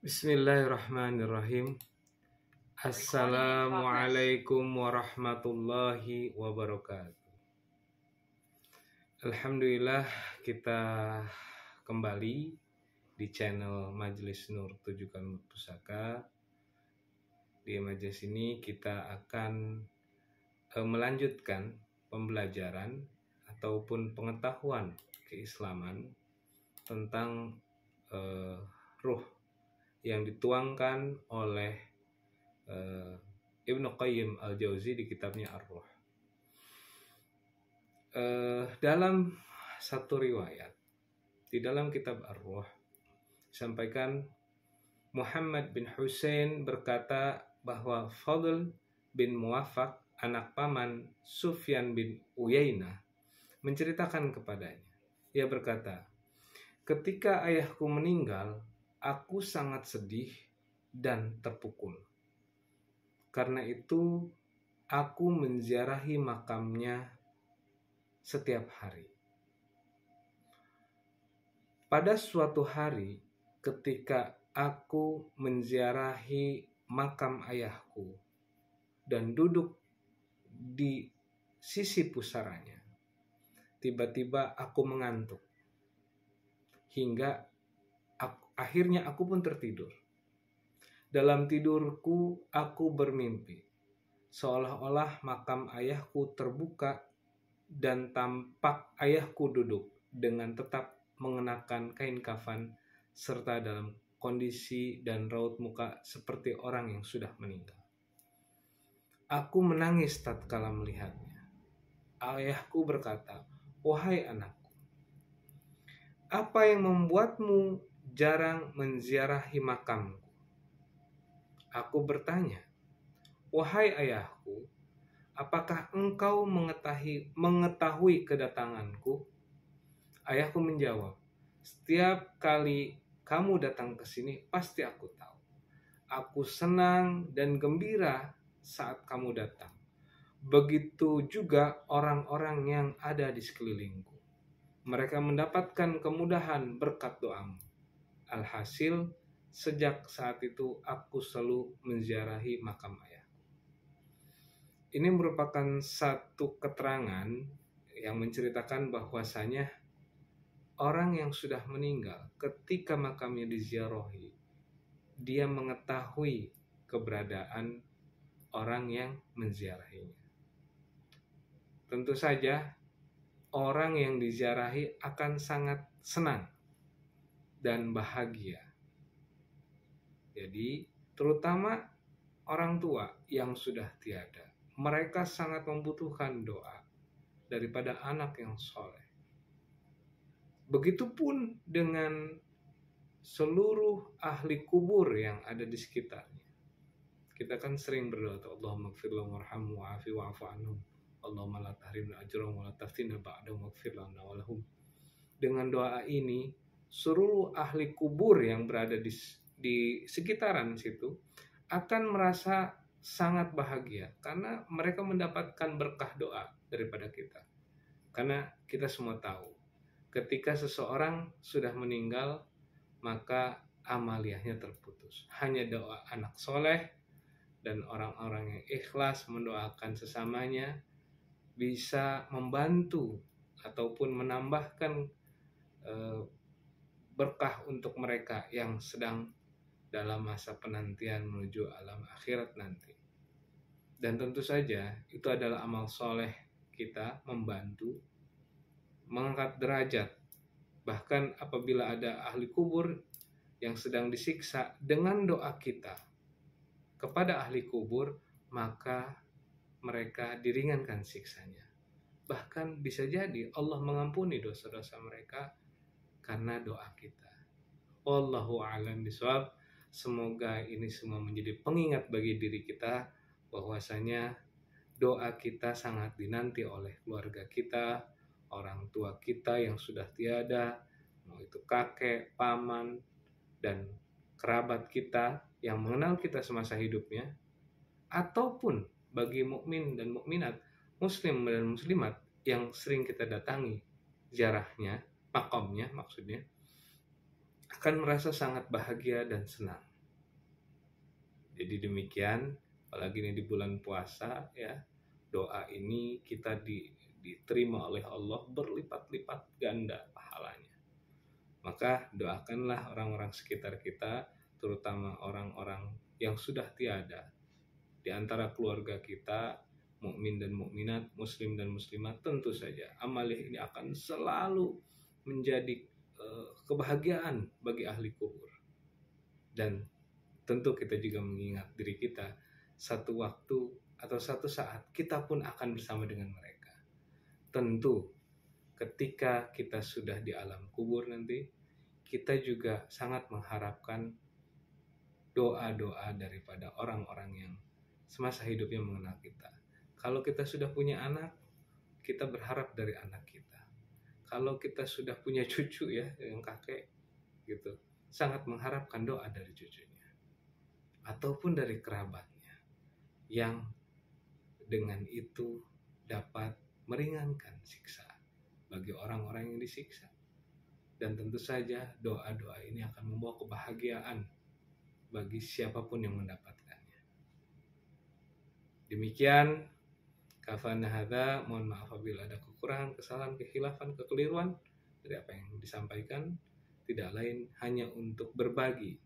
Bismillahirrahmanirrahim. Assalamualaikum warahmatullahi wabarakatuh. Alhamdulillah, kita kembali di channel Majelis Nur Tujukan Pusaka. Di majelis ini kita akan melanjutkan pembelajaran ataupun pengetahuan keislaman tentang ruh yang dituangkan oleh Ibnu Qayyim Al-Jauzi di kitabnya Ar-Ruh. Dalam satu riwayat di dalam kitab Ar-Ruh disampaikan Muhammad bin Husain berkata bahwa Fadl bin Muwaffaq, anak paman Sufyan bin Uyainah, menceritakan kepadanya. Ia berkata, "Ketika ayahku meninggal, aku sangat sedih dan terpukul. Karena itu, aku menziarahi makamnya setiap hari. Pada suatu hari, ketika aku menziarahi makam ayahku dan duduk di sisi pusaranya, tiba-tiba aku mengantuk. Hingga akhirnya aku pun tertidur. Dalam tidurku aku bermimpi, seolah-olah makam ayahku terbuka dan tampak ayahku duduk dengan tetap mengenakan kain kafan serta dalam kondisi dan raut muka seperti orang yang sudah meninggal. Aku menangis tatkala melihatnya. Ayahku berkata, 'Wahai anakku, apa yang membuatmu jarang menziarahi makamku?' Aku bertanya, 'Wahai ayahku, apakah engkau mengetahui kedatanganku?' Ayahku menjawab, 'Setiap kali kamu datang ke sini, pasti aku tahu. Aku senang dan gembira saat kamu datang. Begitu juga orang-orang yang ada di sekelilingku. Mereka mendapatkan kemudahan berkat doamu. Alhasil, sejak saat itu aku selalu menziarahi makam ayahku.' Ini merupakan satu keterangan yang menceritakan bahwasanya orang yang sudah meninggal ketika makamnya diziarahi, dia mengetahui keberadaan orang yang menziarahinya. Tentu saja orang yang diziarahi akan sangat senang dan bahagia. Jadi, terutama orang tua yang sudah tiada, mereka sangat membutuhkan doa daripada anak yang soleh. Begitupun dengan seluruh ahli kubur yang ada di sekitarnya. Kita kan sering berdoa, Allahumma ighfir lahum warhamhum wa'afi wa'fu anhum, Allahumma la tahrimna ajrahum wa la taftinna ba'dahum waghfir lana wa lahum. Dengan doa ini, seluruh ahli kubur yang berada di sekitaran situ akan merasa sangat bahagia karena mereka mendapatkan berkah doa daripada kita. Karena kita semua tahu, ketika seseorang sudah meninggal, maka amaliyahnya terputus. Hanya doa anak soleh dan orang-orang yang ikhlas mendoakan sesamanya bisa membantu ataupun menambahkan berkah untuk mereka yang sedang dalam masa penantian menuju alam akhirat nanti. Dan tentu saja itu adalah amal soleh kita, membantu mengangkat derajat. Bahkan apabila ada ahli kubur yang sedang disiksa, dengan doa kita kepada ahli kubur, maka mereka diringankan siksanya. Bahkan bisa jadi Allah mengampuni dosa-dosa mereka karena doa kita. Wallahu a'lam bishawab. Semoga ini semua menjadi pengingat bagi diri kita bahwasanya doa kita sangat dinanti oleh keluarga kita, orang tua kita yang sudah tiada, mau itu kakek, paman, dan kerabat kita yang mengenal kita semasa hidupnya, ataupun bagi mukmin dan mukminat, muslim dan muslimat yang sering kita datangi ziarahnya, makamnya maksudnya, akan merasa sangat bahagia dan senang. Jadi demikian, apalagi ini di bulan puasa ya, doa ini kita diterima oleh Allah berlipat-lipat ganda pahalanya. Maka doakanlah orang-orang sekitar kita, terutama orang-orang yang sudah tiada di antara keluarga kita, mukmin dan mukminat, muslim dan muslimat. Tentu saja amal ini akan selalu menjadi kebahagiaan bagi ahli kubur. Dan tentu kita juga mengingat diri kita, satu waktu atau satu saat kita pun akan bersama dengan mereka. Tentu ketika kita sudah di alam kubur nanti, kita juga sangat mengharapkan doa-doa daripada orang-orang yang semasa hidupnya mengenal kita. Kalau kita sudah punya anak, kita berharap dari anak kita. Kalau kita sudah punya cucu ya, yang kakek gitu, sangat mengharapkan doa dari cucunya. Ataupun dari kerabatnya, yang dengan itu dapat meringankan siksa bagi orang-orang yang disiksa. Dan tentu saja doa-doa ini akan membawa kebahagiaan bagi siapapun yang mendapatkannya. Demikian, kafana hadza, mohon maaf apabila ada kekurangan, kesalahan, kekhilafan, kekeliruan dari apa yang disampaikan. Tidak lain hanya untuk berbagi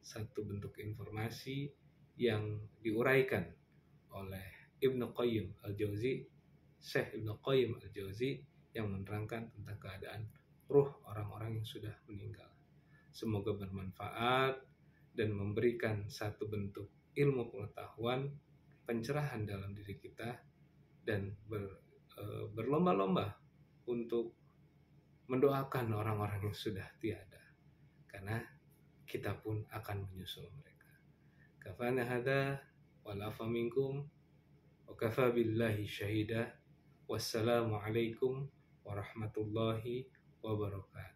satu bentuk informasi yang diuraikan oleh Ibnu Qayyim al-Jauzi, Syekh Ibnu Qayyim al-Jauzi, yang menerangkan tentang keadaan ruh orang-orang yang sudah meninggal. Semoga bermanfaat dan memberikan satu bentuk ilmu pengetahuan, pencerahan dalam diri kita, dan berlomba-lomba untuk mendoakan orang-orang yang sudah tiada, karena kita pun akan menyusul mereka. Kafana hadza wal afa minkum wa kafa billahi syahida. Wassalamu alaikum warahmatullahi wabarakatuh.